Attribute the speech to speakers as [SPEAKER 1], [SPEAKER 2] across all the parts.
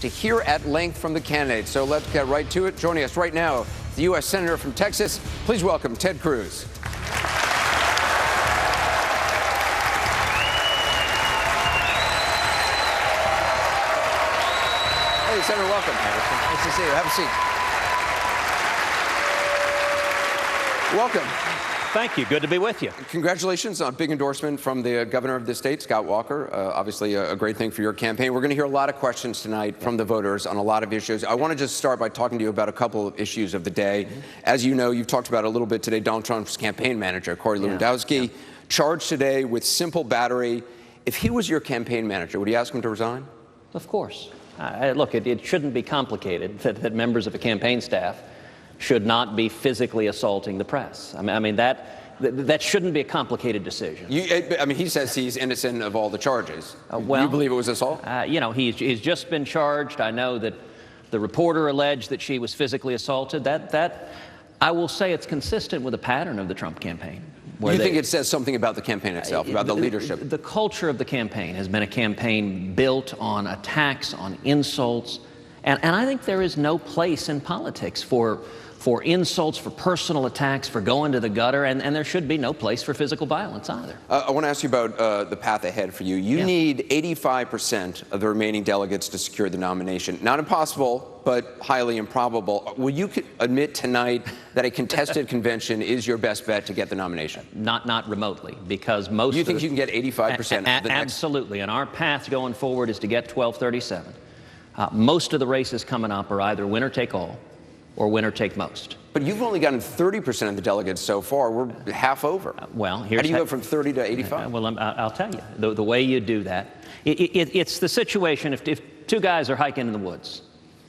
[SPEAKER 1] to hear at length from the candidates. So let's get right to it. Joining us right now, the U.S. Senator from Texas. Please welcome Ted Cruz. Hey, Senator, welcome. Nice to see you. Have a seat. Welcome.
[SPEAKER 2] Thank you. Good to be with you.
[SPEAKER 1] Congratulations on a big endorsement from the governor of the state, Scott Walker. Obviously a great thing for your campaign. We're going to hear a lot of questions tonight from the voters on a lot of issues. I want to just start by talking to you about a couple of issues of the day. As you know, you've talked about it a little bit today, Donald Trump's campaign manager, Corey Lewandowski, charged today with simple battery. If he was your campaign manager, would you ask him to resign?
[SPEAKER 2] Of course. Look, it shouldn't be complicated that members of a campaign staff should not be physically assaulting the press. I mean that shouldn't be a complicated decision.
[SPEAKER 1] I mean, he says he's innocent of all the charges.
[SPEAKER 2] Well,
[SPEAKER 1] you believe it was assault?
[SPEAKER 2] You know, he's just been charged. I know that the reporter alleged that she was physically assaulted. That I will say it's consistent with a pattern of the Trump campaign.
[SPEAKER 1] You think it says something about the campaign itself, about the leadership?
[SPEAKER 2] The culture of the campaign has been a campaign built on attacks, on insults, and I think there is no place in politics for insults, for personal attacks, for going to the gutter, and there should be no place for physical violence either.
[SPEAKER 1] I want to ask you about the path ahead for you. You need 85% of the remaining delegates to secure the nomination. Not impossible, but highly improbable. Will you admit tonight that a contested convention is your best bet to get the nomination?
[SPEAKER 2] Not remotely, because most
[SPEAKER 1] you think you can get 85%?
[SPEAKER 2] Absolutely, and our path going forward is to get 1237. Most of the races coming up are either winner take all or winner take most.
[SPEAKER 1] But you've only gotten 30% of the delegates so far. We're half over.
[SPEAKER 2] Well,
[SPEAKER 1] how do you go from 30 to 85?
[SPEAKER 2] Well, I'll tell you. The way you do that, it's the situation if two guys are hiking in the woods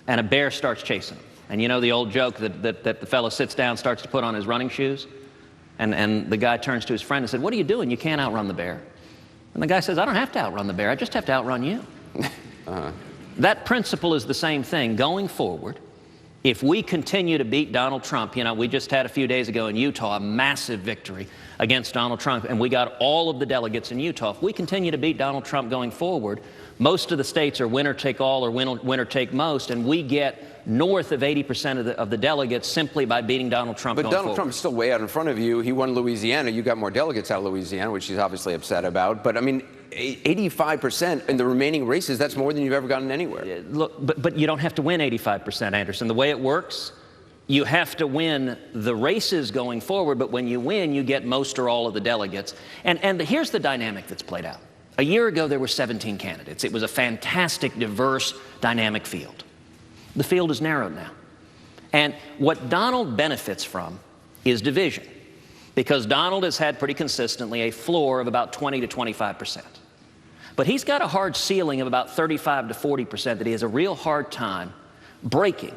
[SPEAKER 2] and a bear starts chasing them. And you know the old joke that the fellow sits down, starts to put on his running shoes, and the guy turns to his friend and said, "What are you doing? You can't outrun the bear." And the guy says, "I don't have to outrun the bear. I just have to outrun you." That principle is the same thing going forward. If we continue to beat Donald Trump, you know, we just had a few days ago in Utah a massive victory against Donald Trump, and we got all of the delegates in Utah. If we continue to beat Donald Trump going forward, most of the states are winner take all or winner take most, and we get north of 80% of the delegates simply by beating Donald Trump going forward.
[SPEAKER 1] But Donald Trump is still way out in front of you. He won Louisiana. You got more delegates out of Louisiana, which he's obviously upset about. But I mean, 85% in the remaining races, that's more than you've ever gotten anywhere.
[SPEAKER 2] Look, but you don't have to win 85%, Anderson. The way it works, you have to win the races going forward, but when you win, you get most or all of the delegates. And here's the dynamic that's played out. A year ago, there were 17 candidates. It was a fantastic, diverse, dynamic field. The field is narrowed now. And what Donald benefits from is division, because Donald has had pretty consistently a floor of about 20 to 25%. But he's got a hard ceiling of about 35 to 40% that he has a real hard time breaking.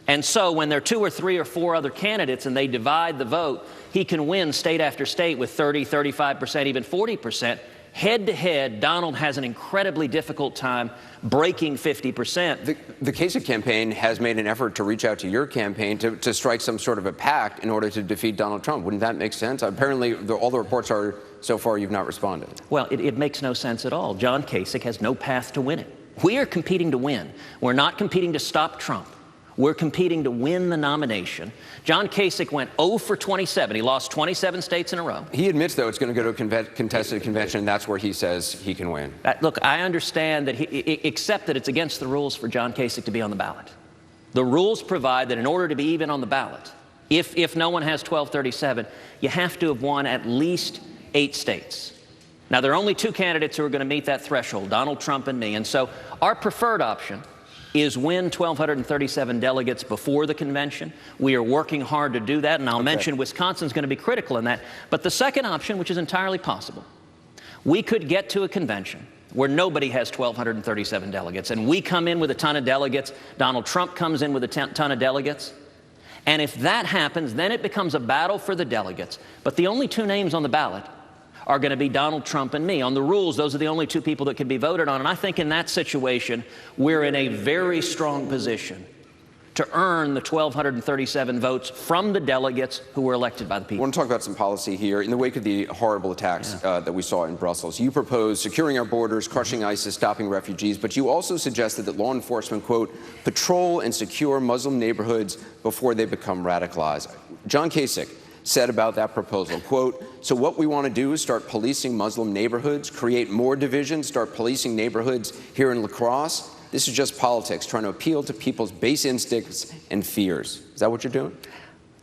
[SPEAKER 2] And so when there are 2 or 3 or 4 other candidates and they divide the vote, he can win state after state with 30, 35%, even 40%. Head to head, Donald has an incredibly difficult time breaking 50%.
[SPEAKER 1] The Kasich campaign has made an effort to reach out to your campaign to strike some sort of a pact in order to defeat Donald Trump. Wouldn't that make sense? Apparently, all the reports are so far you've not responded.
[SPEAKER 2] Well, it makes no sense at all. John Kasich has no path to win it. We are competing to win. We're not competing to stop Trump. We're competing to win the nomination. John Kasich went 0 for 27. He lost 27 states in a row.
[SPEAKER 1] He admits, though, it's going to go to a contested convention, and that's where he says he can win.
[SPEAKER 2] Look, I understand that except that it's against the rules for John Kasich to be on the ballot. The rules provide that in order to be even on the ballot, if no one has 1237, you have to have won at least 8 states. Now, there are only 2 candidates who are going to meet that threshold, Donald Trump and me. And so our preferred option is win 1,237 delegates before the convention. We are working hard to do that, and I'll mention Wisconsin's going to be critical in that. But the second option, which is entirely possible, we could get to a convention where nobody has 1,237 delegates, and we come in with a ton of delegates, Donald Trump comes in with a ton of delegates, and if that happens, then it becomes a battle for the delegates. But the only 2 names on the ballot are going to be Donald Trump and me. On the rules, those are the only 2 people that can be voted on. And I think in that situation, we're in a very strong position to earn the 1,237 votes from the delegates who were elected by the
[SPEAKER 1] I
[SPEAKER 2] people.
[SPEAKER 1] want to talk about some policy here. In the wake of the horrible attacks that we saw in Brussels, you proposed securing our borders, crushing ISIS, stopping refugees, but you also suggested that law enforcement, quote, patrol and secure Muslim neighborhoods before they become radicalized. John Kasich said about that proposal, quote, so what we want to do is start policing Muslim neighborhoods, create more divisions, start policing neighborhoods here in La Crosse. This is just politics, trying to appeal to people's base instincts and fears. Is that what you're doing?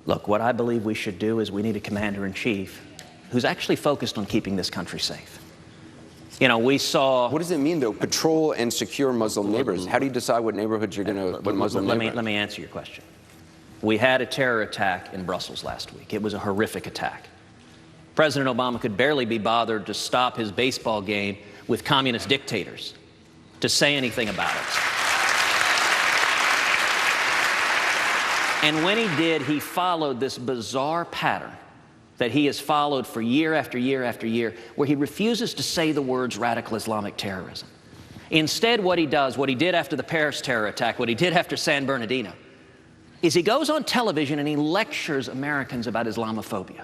[SPEAKER 2] Look, what I believe we should do is we need a commander-in-chief who's actually focused on keeping this country safe. You know, we saw...
[SPEAKER 1] What does it mean, though, patrol and secure Muslim neighborhoods? How do you decide what neighborhoods you're going to, what Muslim neighborhoods?
[SPEAKER 2] Let me answer your question. We had a terror attack in Brussels last week. It was a horrific attack. President Obama could barely be bothered to stop his baseball game with communist dictators to say anything about it. And when he did, he followed this bizarre pattern that he has followed for year after year after year, where he refuses to say the words radical Islamic terrorism. Instead, what he does, what he did after the Paris terror attack, what he did after San Bernardino, is he goes on television and he lectures Americans about Islamophobia.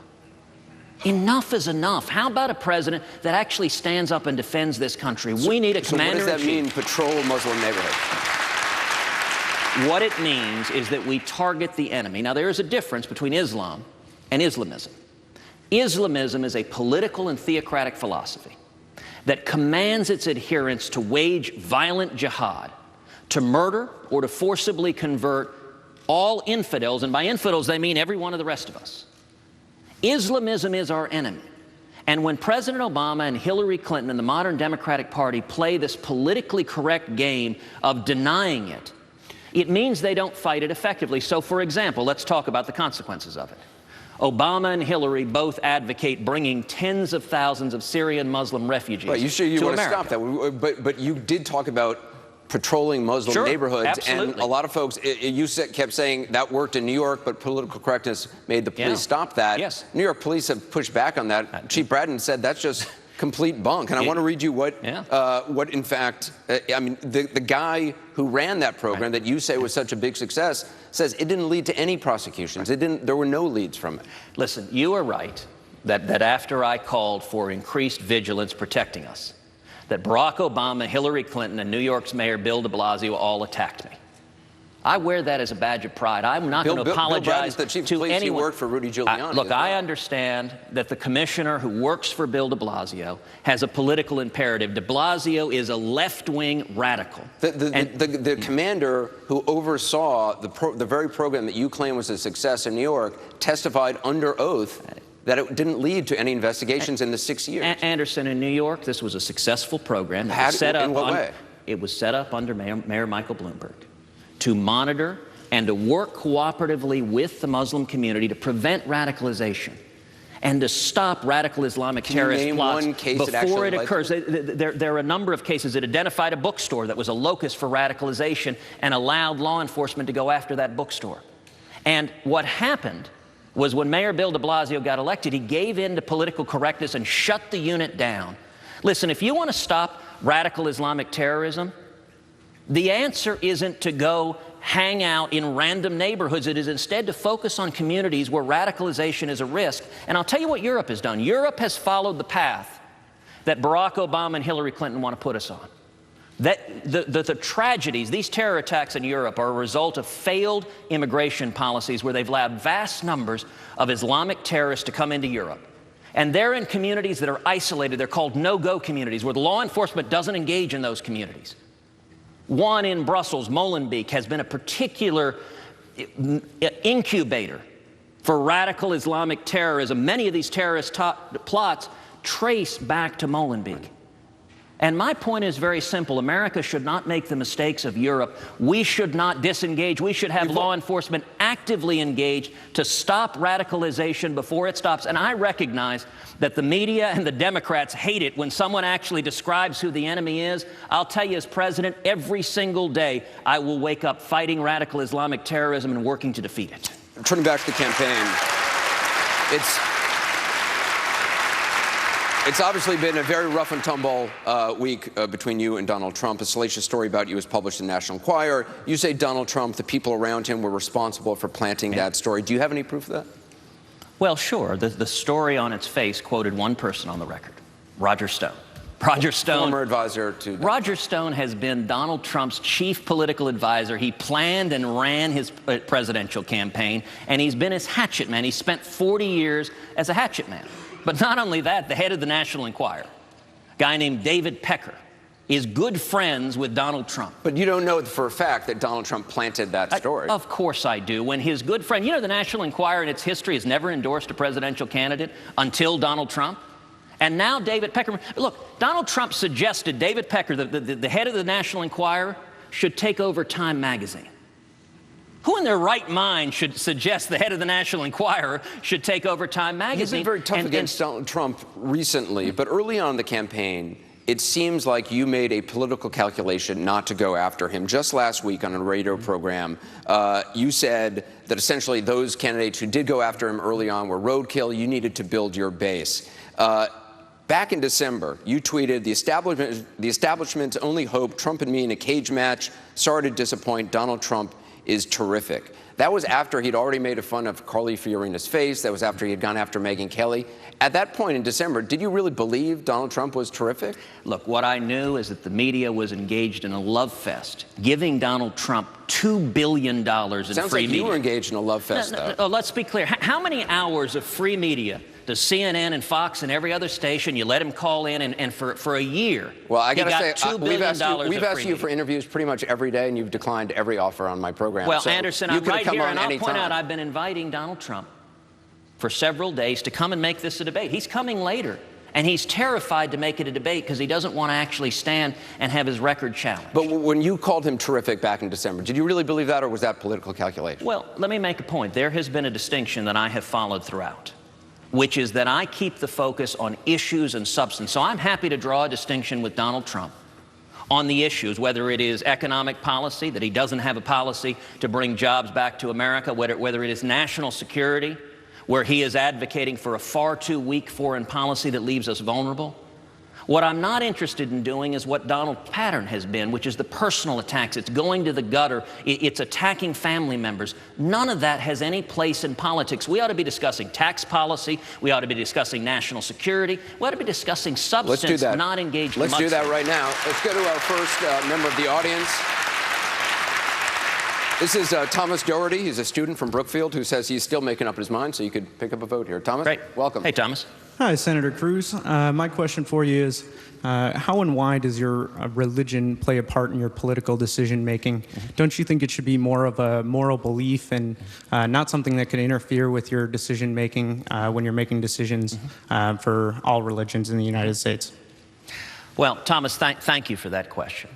[SPEAKER 2] Enough is enough. How about a president that actually stands up and defends this country? We need a commander-in-chief.
[SPEAKER 1] So what does that mean, patrol Muslim neighborhoods?
[SPEAKER 2] What it means is that we target the enemy. Now, there is a difference between Islam and Islamism. Islamism is a political and theocratic philosophy that commands its adherents to wage violent jihad, to murder or to forcibly convert all infidels, and by infidels they mean every one of the rest of us. Islamism is our enemy. And when President Obama and Hillary Clinton and the modern Democratic Party play this politically correct game of denying it, it means they don't fight it effectively. So, for example, let's talk about the consequences of it. Obama and Hillary both advocate bringing tens of thousands of Syrian Muslim refugees to America.
[SPEAKER 1] Right, you sure you want to stop that? But you did talk about patrolling Muslim neighborhoods,
[SPEAKER 2] absolutely.
[SPEAKER 1] and a lot of folks, kept saying that worked in New York, but political correctness made the police stop that.
[SPEAKER 2] Yes.
[SPEAKER 1] New York police have pushed back on that. Chief Braden said that's just complete bunk, and I want to read you what in fact, I mean, the guy who ran that program that you say was such a big success says it didn't lead to any prosecutions. There were no leads from it.
[SPEAKER 2] Listen, you are right that after I called for increased vigilance protecting us, that Barack Obama, Hillary Clinton, and New York's Mayor Bill de Blasio all attacked me. I wear that as a badge of pride. I'm not going to apologize
[SPEAKER 1] the chief
[SPEAKER 2] to
[SPEAKER 1] of police.
[SPEAKER 2] anyone.
[SPEAKER 1] He worked for Rudy Giuliani.
[SPEAKER 2] Look, I understand that the commissioner who works for Bill de Blasio has a political imperative. De Blasio is a left-wing radical.
[SPEAKER 1] The commander who oversaw the very program that you claim was a success in New York testified under oath that it didn't lead to any investigations in the 6 years.
[SPEAKER 2] Anderson, in New York, this was a successful program.
[SPEAKER 1] In what way?
[SPEAKER 2] It was set up under Mayor Michael Bloomberg to monitor and to work cooperatively with the Muslim community to prevent radicalization and to stop radical Islamic terrorist plots before it occurs. There are a number of cases. It identified a bookstore that was a locus for radicalization and allowed law enforcement to go after that bookstore. And what happened was when Mayor Bill de Blasio got elected, he gave in to political correctness and shut the unit down. Listen, if you want to stop radical Islamic terrorism, the answer isn't to go hang out in random neighborhoods. It is instead to focus on communities where radicalization is a risk. And I'll tell you what Europe has done. Europe has followed the path that Barack Obama and Hillary Clinton want to put us on. The tragedies, these terror attacks in Europe are a result of failed immigration policies where they've allowed vast numbers of Islamic terrorists to come into Europe. And they're in communities that are isolated. They're called no-go communities where the law enforcement doesn't engage in those communities. One in Brussels, Molenbeek, has been a particular incubator for radical Islamic terrorism. Many of these terrorist plots trace back to Molenbeek. And my point is very simple. America should not make the mistakes of Europe. We should not disengage. We should have law enforcement actively engaged to stop radicalization before it stops. And I recognize that the media and the Democrats hate it when someone actually describes who the enemy is. I'll tell you, as president, every single day I will wake up fighting radical Islamic terrorism and working to defeat it.
[SPEAKER 1] Turning back to the campaign, It's obviously been a very rough and tumble week between you and Donald Trump. A salacious story about you was published in National Enquirer. You say Donald Trump, the people around him, were responsible for planting that story. Do you have any proof of that?
[SPEAKER 2] Well, sure. The story on its face quoted one person on the record, Roger Stone. Roger Stone,
[SPEAKER 1] former advisor to
[SPEAKER 2] Roger Stone has been Donald Trump's chief political advisor. He planned and ran his presidential campaign, and he's been his hatchet man. He spent 40 years as a hatchet man. But not only that, the head of the National Enquirer, a guy named David Pecker, is good friends with Donald Trump.
[SPEAKER 1] But you don't know for a fact that Donald Trump planted that story.
[SPEAKER 2] Of course I do. When his good friend, you know, the National Enquirer in its history has never endorsed a presidential candidate until Donald Trump. And now David Pecker, look, Donald Trump suggested David Pecker, the head of the National Enquirer, should take over Time magazine. Who in their right mind should suggest the head of the National Enquirer should take over Time magazine?
[SPEAKER 1] He's been very tough against Donald Trump recently, but early on in the campaign, it seems like you made a political calculation not to go after him. Just last week on a radio program, you said that essentially those candidates who did go after him early on were roadkill. You needed to build your base. Back in December, you tweeted, the establishment's only hope, Trump and me in a cage match, sorry to disappoint, Donald Trump is terrific. That was after he'd already made fun of Carly Fiorina's face. That was after he had gone after Megyn Kelly. At that point in December, did you really believe Donald Trump was terrific?
[SPEAKER 2] Look, what I knew is that the media was engaged in a love fest, giving Donald Trump $2 billion in free media.
[SPEAKER 1] Sounds like you were engaged in a love fest, though.
[SPEAKER 2] Let's be clear. How many hours of free media does CNN and Fox and every other station, you let him call in, and for a year,
[SPEAKER 1] well, I got to say,
[SPEAKER 2] $2 billion
[SPEAKER 1] we've asked you for interviews pretty much every day, and you've declined every offer on my program.
[SPEAKER 2] Well,
[SPEAKER 1] so
[SPEAKER 2] Anderson, I'm right here, and I'll point out I've been inviting Donald Trump for several days to come and make this a debate. He's coming later, and he's terrified to make it a debate because he doesn't want to actually stand and have his record challenged.
[SPEAKER 1] But when you called him terrific back in December, did you really believe that, or was that political calculation?
[SPEAKER 2] Well, let me make a point. There has been a distinction that I have followed throughout, which is that I keep the focus on issues and substance. So I'm happy to draw a distinction with Donald Trump on the issues, whether it is economic policy, that he doesn't have a policy to bring jobs back to America, whether it is national security, where he is advocating for a far too weak foreign policy that leaves us vulnerable. What I'm not interested in doing is what Donald's pattern has been, which is the personal attacks. It's going to the gutter. It's attacking family members. None of that has any place in politics. We ought to be discussing tax policy. We ought to be discussing national security. We ought to be discussing substance,
[SPEAKER 1] Let's do that.
[SPEAKER 2] not engage in
[SPEAKER 1] Let's do that right now. Let's go to our first member of the audience. This is Thomas Doherty. He's a student from Brookfield who says he's still making up his mind, so you could pick up a vote here. Thomas,
[SPEAKER 2] Great.
[SPEAKER 1] Welcome.
[SPEAKER 2] Hey, Thomas.
[SPEAKER 3] Hi, Senator Cruz. My question for you is, how and why does your religion play a part in your political decision-making? Don't you think it should be more of a moral belief and not something that could interfere with your decision-making when you're making decisions for all religions in the United States?
[SPEAKER 2] Well, Thomas, thank you for that question.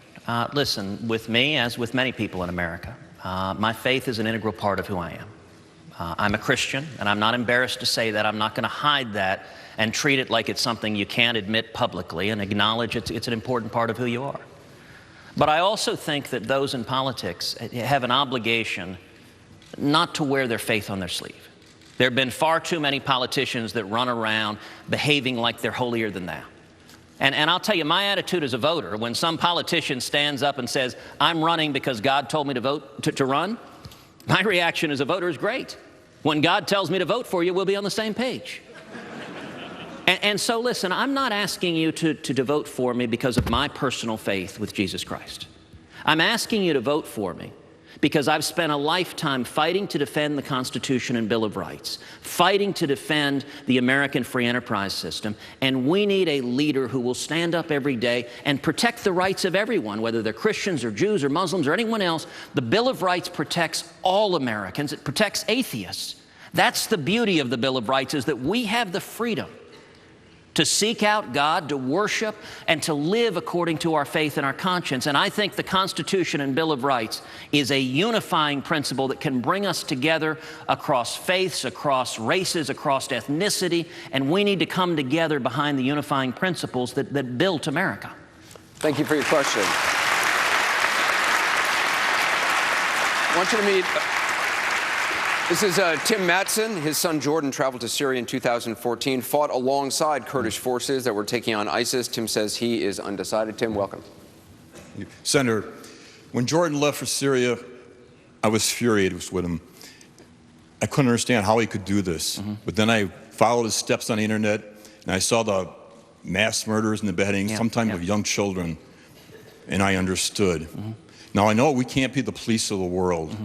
[SPEAKER 2] Listen, with me, as with many people in America, my faith is an integral part of who I am. I'm a Christian, and I'm not embarrassed to say that. I'm not going to hide that and treat it like it's something you can't admit publicly, and acknowledge it's an important part of who you are. But I also think that those in politics have an obligation not to wear their faith on their sleeve. There have been far too many politicians that run around behaving like they're holier than thou. And I'll tell you, my attitude as a voter, when some politician stands up and says, I'm running because God told me to vote to run, my reaction as a voter is great. When God tells me to vote for you, we'll be on the same page. And so, listen, I'm not asking you to vote for me because of my personal faith with Jesus Christ. I'm asking you to vote for me because I've spent a lifetime fighting to defend the Constitution and Bill of Rights, fighting to defend the American free enterprise system, and we need a leader who will stand up every day and protect the rights of everyone, whether they're Christians or Jews or Muslims or anyone else. The Bill of Rights protects all Americans. It protects atheists. That's the beauty of the Bill of Rights, is that we have the freedom to seek out God, to worship, and to live according to our faith and our conscience. And I think the Constitution and Bill of Rights is a unifying principle that can bring us together across faiths, across races, across ethnicity, and we need to come together behind the unifying principles that built America.
[SPEAKER 1] Thank you for your question. I want you to meet This is Tim Matson. His son Jordan traveled to Syria in 2014, fought alongside Kurdish forces that were taking on ISIS. Tim says he is undecided. Tim, welcome.
[SPEAKER 4] Senator, when Jordan left for Syria, I was furious with him. I couldn't understand how he could do this. But then I followed his steps on the internet, and I saw the mass murders and the beheadings, sometimes of young children, and I understood. Now, I know we can't be the police of the world,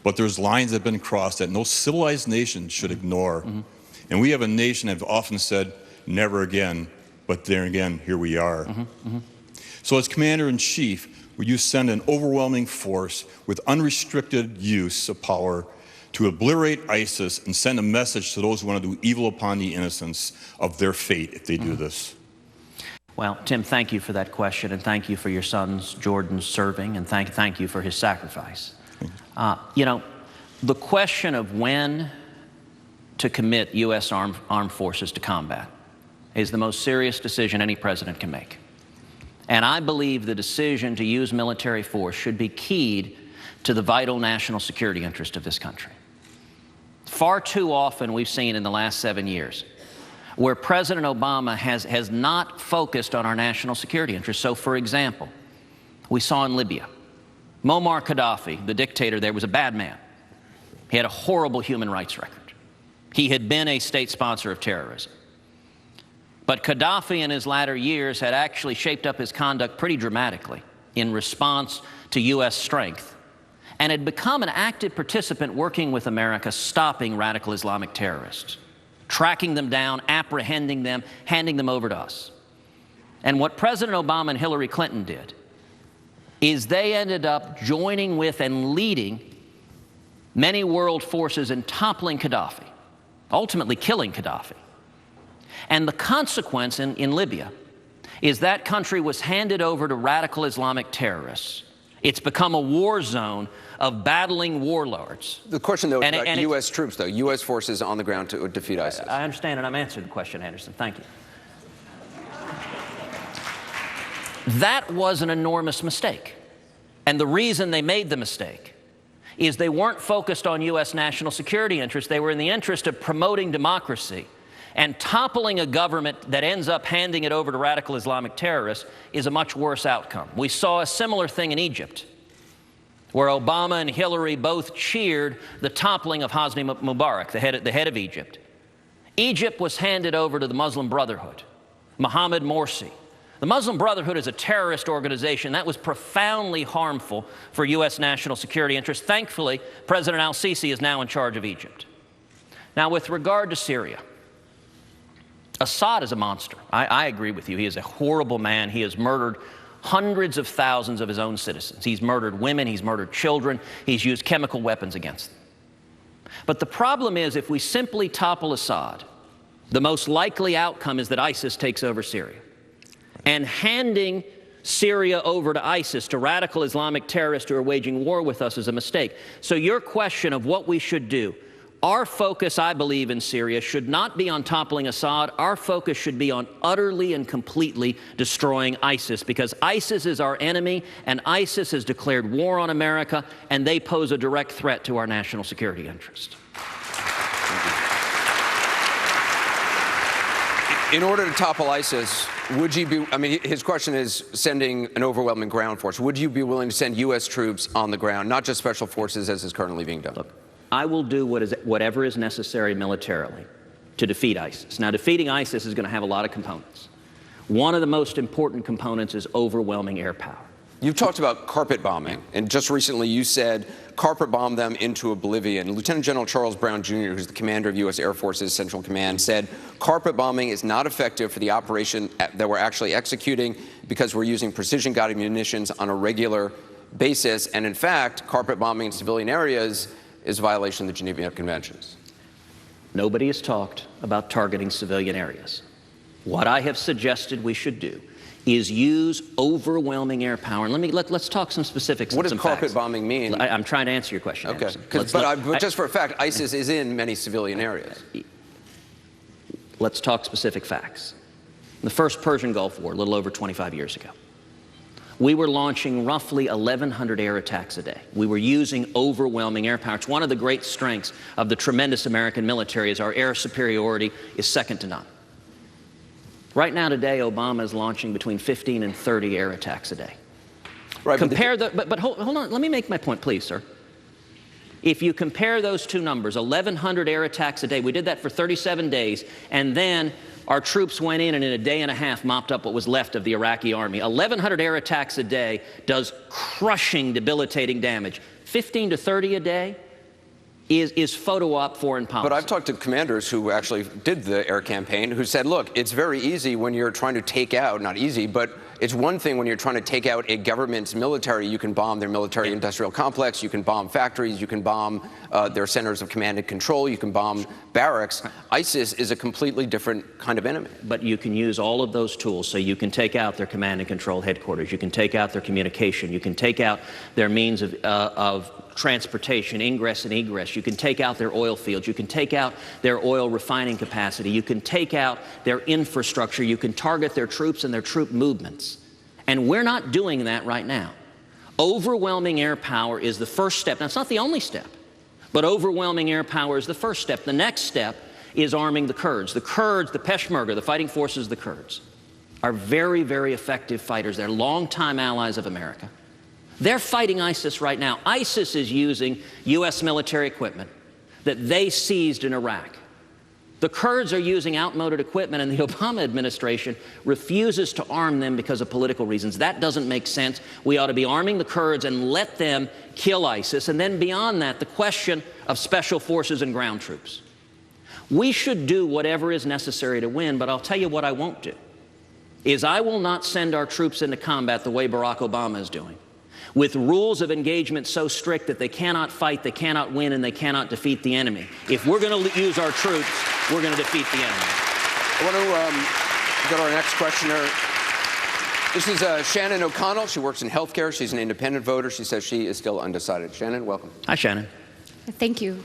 [SPEAKER 4] but there's lines that have been crossed that no civilized nation should ignore. And we have a nation that have often said, never again, but there again, here we are. So as Commander-in-Chief, would you send an overwhelming force with unrestricted use of power to obliterate ISIS and send a message to those who want to do evil upon the innocents of their fate if they do this?
[SPEAKER 2] Well, Tim, thank you for that question, and thank you for your son's Jordan's serving, and thank you for his sacrifice. You know, the question of when to commit U.S. armed forces to combat is the most serious decision any president can make. And I believe the decision to use military force should be keyed to the vital national security interest of this country. Far too often we've seen in the last 7 years where President Obama has not focused on our national security interests. So, for example, we saw in Libya, Muammar Gaddafi, the dictator there, was a bad man. He had a horrible human rights record. He had been a state sponsor of terrorism. But Gaddafi in his latter years had actually shaped up his conduct pretty dramatically in response to U.S. strength, and had become an active participant working with America, stopping radical Islamic terrorists, tracking them down, apprehending them, handing them over to us. And what President Obama and Hillary Clinton did is they ended up joining with and leading many world forces in toppling Gaddafi, ultimately killing Gaddafi. And the consequence in Libya is that country was handed over to radical Islamic terrorists. It's become a war zone of battling warlords.
[SPEAKER 1] The question, though, is about U.S. troops, though, U.S. forces on the ground to defeat ISIS.
[SPEAKER 2] I understand, and I'm answering the question, Anderson. Thank you. That was an enormous mistake. And the reason they made the mistake is they weren't focused on U.S. national security interests. They were in the interest of promoting democracy. And toppling a government that ends up handing it over to radical Islamic terrorists is a much worse outcome. We saw a similar thing in Egypt, where Obama and Hillary both cheered the toppling of Hosni Mubarak, the head of Egypt. Egypt was handed over to the Muslim Brotherhood, Mohammed Morsi. The Muslim Brotherhood is a terrorist organization that was profoundly harmful for U.S. national security interests. Thankfully, President al-Sisi is now in charge of Egypt. Now, with regard to Syria, Assad is a monster. I agree with you. He is a horrible man. He has murdered hundreds of thousands of his own citizens. He's murdered women. He's murdered children. He's used chemical weapons against them. But the problem is, if we simply topple Assad, the most likely outcome is that ISIS takes over Syria. And handing Syria over to ISIS, to radical Islamic terrorists who are waging war with us, is a mistake. So your question of what we should do, our focus, I believe, in Syria should not be on toppling Assad. Our focus should be on utterly and completely destroying ISIS, because ISIS is our enemy, and ISIS has declared war on America, and they pose a direct threat to our national security interest.
[SPEAKER 1] In order to topple ISIS, would you be, I mean, his question is sending an overwhelming ground force. Would you be willing to send U.S. troops on the ground, not just special forces as is currently being done?
[SPEAKER 2] Look, I will do whatever is necessary militarily to defeat ISIS. Now, defeating ISIS is going to have a lot of components. One of the most important components is overwhelming air power.
[SPEAKER 1] You've talked about carpet bombing, and just recently you said carpet bomb them into oblivion. Lieutenant General Charles Brown Jr., who's the commander of U.S. Air Force's Central Command, said carpet bombing is not effective for the operation that we're actually executing because we're using precision-guided munitions on a regular basis. And in fact, carpet bombing in civilian areas is a violation of the Geneva Conventions.
[SPEAKER 2] Nobody has talked about targeting civilian areas. What I have suggested we should do is use overwhelming air power. And let's talk some specifics.
[SPEAKER 1] What does
[SPEAKER 2] some
[SPEAKER 1] carpet
[SPEAKER 2] facts.
[SPEAKER 1] Bombing mean?
[SPEAKER 2] I'm trying to answer your question.
[SPEAKER 1] Okay,
[SPEAKER 2] but
[SPEAKER 1] just for a fact, ISIS is in many civilian areas.
[SPEAKER 2] Let's talk specific facts. The first Persian Gulf War, a little over 25 years ago, we were launching roughly 1,100 air attacks a day. We were using overwhelming air power. It's one of the great strengths of the tremendous American military is our air superiority is second to none. Right now today, Obama is launching between 15 and 30 air attacks a day.
[SPEAKER 1] Right,
[SPEAKER 2] compare but hold on, let me make my point, please, sir. If you compare those two numbers, 1,100 air attacks a day, we did that for 37 days, and then our troops went in and in a day and a half mopped up what was left of the Iraqi army. 1,100 air attacks a day does crushing, debilitating damage. 15 to 30 a day is photo op foreign policy.
[SPEAKER 1] But I've talked to commanders who actually did the air campaign who said, look, it's very easy when you're trying to take out, not easy, but it's one thing when you're trying to take out a government's military. You can bomb their military industrial complex, you can bomb factories, you can bomb their centers of command and control, you can bomb barracks. ISIS is a completely different kind of enemy.
[SPEAKER 2] But you can use all of those tools, so you can take out their command and control headquarters, you can take out their communication, you can take out their means of transportation, ingress and egress. You can take out their oil fields. You can take out their oil refining capacity. You can take out their infrastructure. You can target their troops and their troop movements. And we're not doing that right now. Overwhelming air power is the first step. Now, it's not the only step, but overwhelming air power is the first step. The next step is arming the Kurds. The Kurds, the Peshmerga, the fighting forces of the Kurds, are very, very effective fighters. They're longtime allies of America. They're fighting ISIS right now. ISIS is using U.S. military equipment that they seized in Iraq. The Kurds are using outmoded equipment, and the Obama administration refuses to arm them because of political reasons. That doesn't make sense. We ought to be arming the Kurds and let them kill ISIS. And then beyond that, the question of special forces and ground troops. We should do whatever is necessary to win, but I'll tell you what I won't do, is I will not send our troops into combat the way Barack Obama is doing, with rules of engagement so strict that they cannot fight, they cannot win, and they cannot defeat the enemy. If we're going to use our troops, we're going to defeat the enemy.
[SPEAKER 1] I want to go to our next questioner. This is Shannon O'Connell. She works in healthcare. She's an independent voter. She says she is still undecided. Shannon, welcome.
[SPEAKER 2] Hi, Shannon.
[SPEAKER 5] Thank you.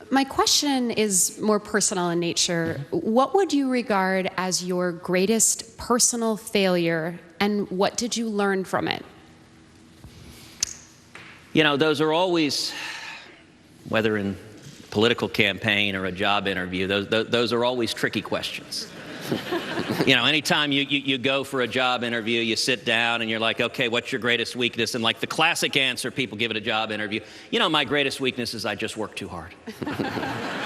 [SPEAKER 5] My question is more personal in nature. What would you regard as your greatest personal failure, and what did you learn from it?
[SPEAKER 2] You know, those are always, whether in political campaign or a job interview, those are always tricky questions. You know, anytime you go for a job interview, you sit down and you're like, okay, what's your greatest weakness? And like the classic answer people give at a job interview, you know, my greatest weakness is I just work too hard.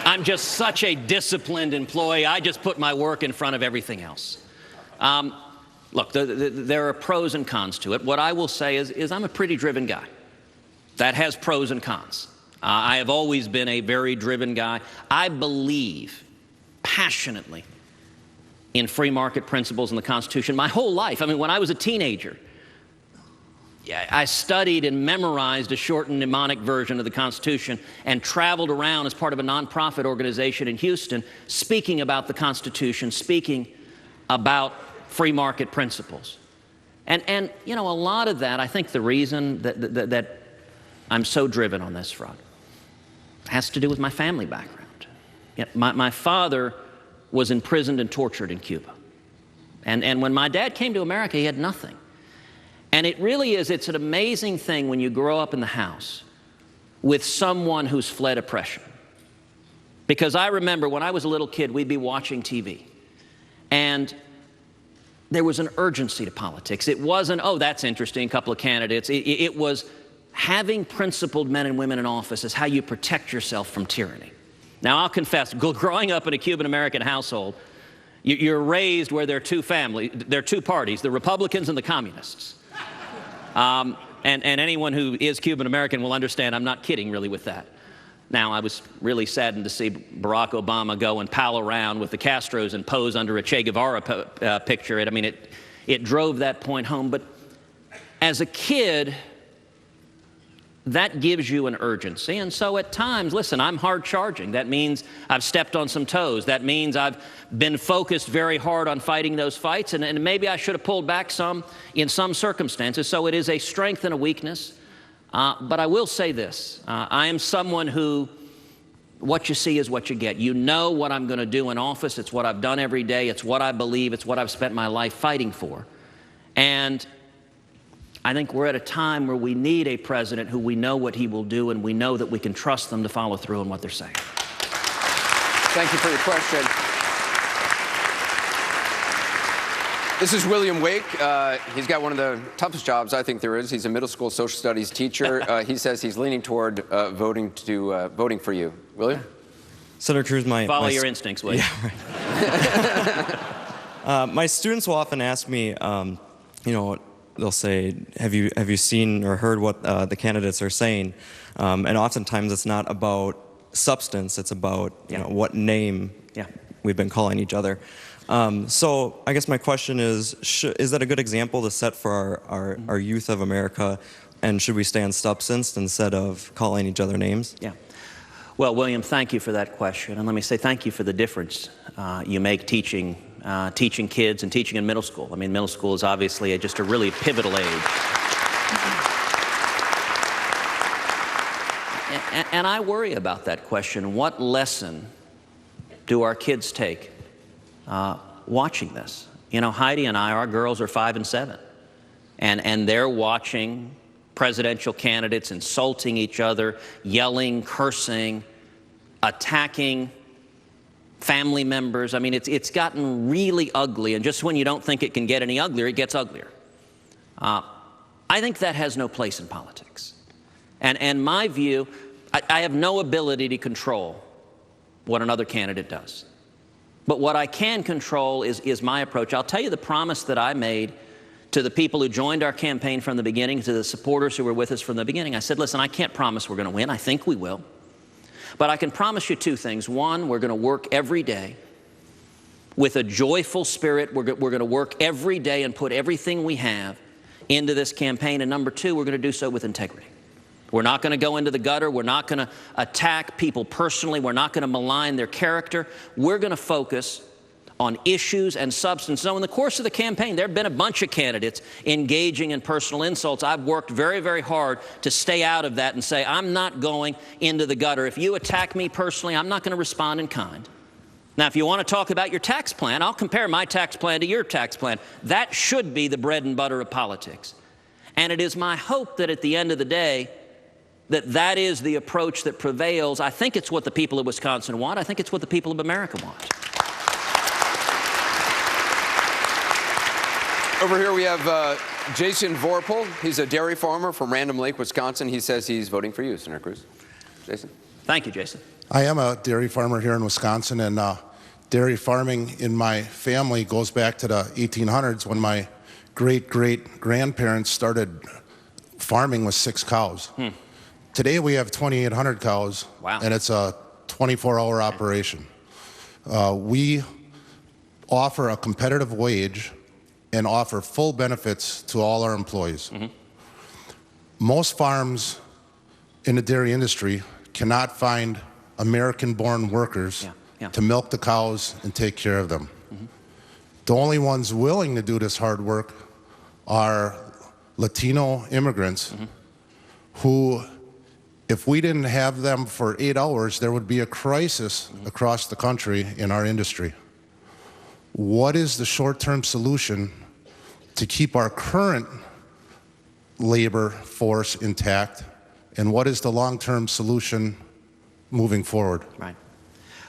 [SPEAKER 2] I'm just such a disciplined employee. I just put my work in front of everything else. Look, there are pros and cons to it. What I will say is I'm a pretty driven guy. That has pros and cons. I have always been a very driven guy. I believe passionately in free market principles and the Constitution my whole life. I mean, when I was a teenager, I studied and memorized a short and mnemonic version of the Constitution and traveled around as part of a nonprofit organization in Houston speaking about the Constitution, speaking about free market principles. And you know, a lot of that, I think the reason that I'm so driven on this front has to do with my family background. You know, my father was imprisoned and tortured in Cuba. And when my dad came to America, he had nothing. And it really is, it's an amazing thing when you grow up in the house with someone who's fled oppression. Because I remember when I was a little kid, we'd be watching TV. And there was an urgency to politics. It wasn't, oh, that's interesting, a couple of candidates. It was having principled men and women in office is how you protect yourself from tyranny. Now, I'll confess, growing up in a Cuban-American household, you're raised where there are two parties, the Republicans and the Communists. And anyone who is Cuban-American will understand I'm not kidding really with that. Now, I was really saddened to see Barack Obama go and pal around with the Castros and pose under a Che Guevara picture. I mean, it drove that point home. But as a kid, that gives you an urgency. And so at times, listen, I'm hard charging. That means I've stepped on some toes. That means I've been focused very hard on fighting those fights. And maybe I should have pulled back some in some circumstances. So it is a strength and a weakness. But I will say this. I am someone who, what you see is what you get. You know what I'm going to do in office. It's what I've done every day. It's what I believe. It's what I've spent my life fighting for. And I think we're at a time where we need a president who we know what he will do, and we know that we can trust them to follow through on what they're saying.
[SPEAKER 1] Thank you for your question. This is William Wake. He's got one of the toughest jobs I think there is. He's a middle school social studies teacher. He says he's leaning toward voting for you. William?
[SPEAKER 6] Senator Cruz,
[SPEAKER 2] Follow your instincts, Wake.
[SPEAKER 6] Yeah, right. My students will often ask me, they'll say, have you seen or heard what the candidates are saying? And oftentimes it's not about substance, it's about what name we've been calling each other. So I guess my question is that a good example to set for our youth of America, and should we stay on substance instead of calling each other names?
[SPEAKER 2] Yeah. Well, William, thank you for that question, and let me say thank you for the difference you make teaching kids and teaching in middle school. I mean, middle school is obviously just a really pivotal age. And I worry about that question. What lesson do our kids take watching this? You know, Heidi and I, our girls are 5 and 7, and they're watching presidential candidates insulting each other, yelling, cursing, attacking family members. I mean, it's gotten really ugly, and just when you don't think it can get any uglier, it gets uglier. I think that has no place in politics. And my view, I have no ability to control what another candidate does. But what I can control is my approach. I'll tell you the promise that I made to the people who joined our campaign from the beginning, to the supporters who were with us from the beginning. I said, listen, I can't promise we're going to win. I think we will. But I can promise you 2 things. One, we're going to work every day with a joyful spirit. We're going to work every day and put everything we have into this campaign. And number 2, we're going to do so with integrity. We're not going to go into the gutter. We're not going to attack people personally. We're not going to malign their character. We're going to focus on issues and substance. So in the course of the campaign, there have been a bunch of candidates engaging in personal insults. I've worked very, very hard to stay out of that and say, I'm not going into the gutter. If you attack me personally, I'm not going to respond in kind. Now, if you want to talk about your tax plan, I'll compare my tax plan to your tax plan. That should be the bread and butter of politics. And it is my hope that at the end of the day, that is the approach that prevails. I think it's what the people of Wisconsin want. I think it's what the people of America want.
[SPEAKER 1] Over here we have Jason Vorpal. He's a dairy farmer from Random Lake, Wisconsin. He says he's voting for you, Senator Cruz. Jason.
[SPEAKER 2] Thank you, Jason.
[SPEAKER 7] I am a dairy farmer here in Wisconsin, and dairy farming in my family goes back to the 1800s when my great-great-grandparents started farming with 6 cows. Today we have 2,800 cows,
[SPEAKER 2] wow.
[SPEAKER 7] And it's a 24-hour operation. We offer a competitive wage and offer full benefits to all our employees. Most farms in the dairy industry cannot find American-born workers to milk the cows and take care of them. The only ones willing to do this hard work are Latino immigrants who, if we didn't have them for 8 hours, there would be a crisis across the country in our industry. What is the short-term solution to keep our current labor force intact, and what is the long-term solution moving forward?
[SPEAKER 2] Right.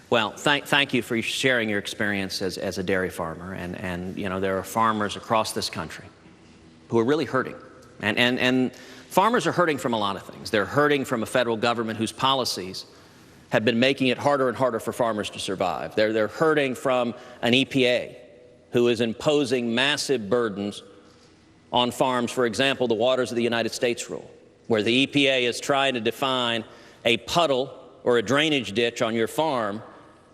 [SPEAKER 2] Well, thank you for sharing your experience as a dairy farmer. And you know, there are farmers across this country who are really hurting. And farmers are hurting from a lot of things. They're hurting from a federal government whose policies have been making it harder and harder for farmers to survive. They're hurting from an EPA who is imposing massive burdens on farms. For example, the Waters of the United States rule, where the EPA is trying to define a puddle or a drainage ditch on your farm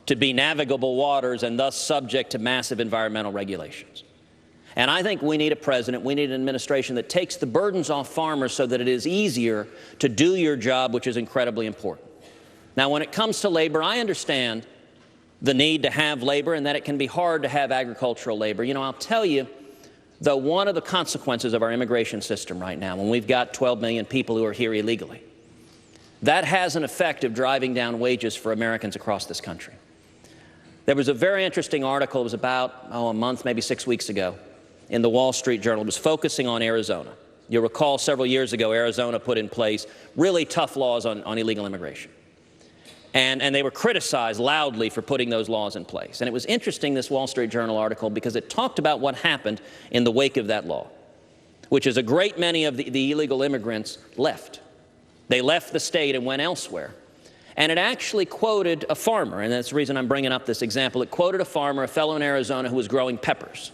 [SPEAKER 2] to be navigable waters and thus subject to massive environmental regulations. And I think we need a president, we need an administration that takes the burdens off farmers so that it is easier to do your job, which is incredibly important. Now, when it comes to labor, I understand the need to have labor and that it can be hard to have agricultural labor. You know, I'll tell you, though, one of the consequences of our immigration system right now, when we've got 12 million people who are here illegally, that has an effect of driving down wages for Americans across this country. There was a very interesting article, it was about, a month, maybe 6 weeks ago, in the Wall Street Journal. It was focusing on Arizona. You'll recall several years ago, Arizona put in place really tough laws on illegal immigration. And they were criticized loudly for putting those laws in place. And it was interesting, this Wall Street Journal article, because it talked about what happened in the wake of that law, which is a great many of the illegal immigrants left. They left the state and went elsewhere. And it actually quoted a farmer, and that's the reason I'm bringing up this example. It quoted a farmer, a fellow in Arizona, who was growing peppers.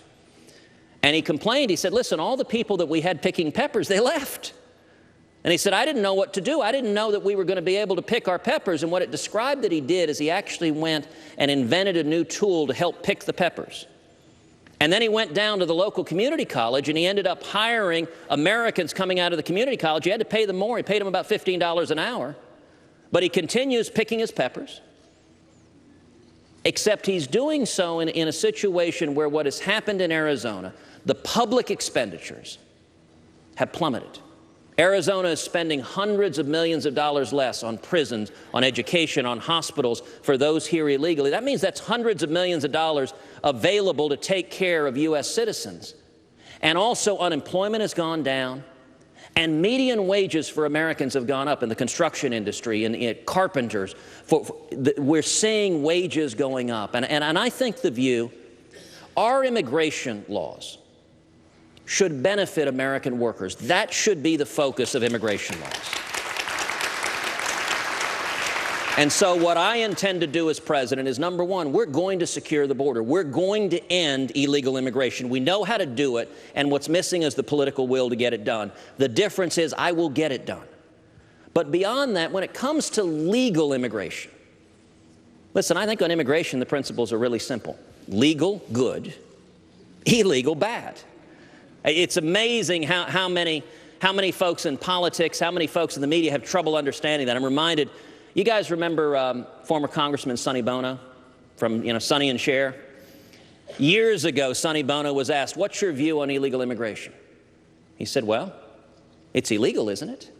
[SPEAKER 2] And he complained, he said, listen, all the people that we had picking peppers, they left. And he said, I didn't know what to do. I didn't know that we were going to be able to pick our peppers. And what it described that he did is he actually went and invented a new tool to help pick the peppers. And then he went down to the local community college and he ended up hiring Americans coming out of the community college. He had to pay them more. He paid them about $15 an hour. But he continues picking his peppers, except he's doing so in a situation where what has happened in Arizona, the public expenditures have plummeted. Arizona is spending hundreds of millions of dollars less on prisons, on education, on hospitals for those here illegally. That means that's hundreds of millions of dollars available to take care of U.S. citizens. And also unemployment has gone down, and median wages for Americans have gone up in the construction industry, in carpenters. We're seeing wages going up. And I think the view, our immigration laws should benefit American workers. That should be the focus of immigration laws. And so what I intend to do as president is, number one, we're going to secure the border. We're going to end illegal immigration. We know how to do it, and what's missing is the political will to get it done. The difference is I will get it done. But beyond that, when it comes to legal immigration, listen, I think on immigration the principles are really simple. Legal, good. Illegal, bad. It's amazing how many folks in politics, how many folks in the media have trouble understanding that. I'm reminded, you guys remember former Congressman Sonny Bono from, Sonny and Cher? Years ago, Sonny Bono was asked, what's your view on illegal immigration? He said, well, it's illegal, isn't it?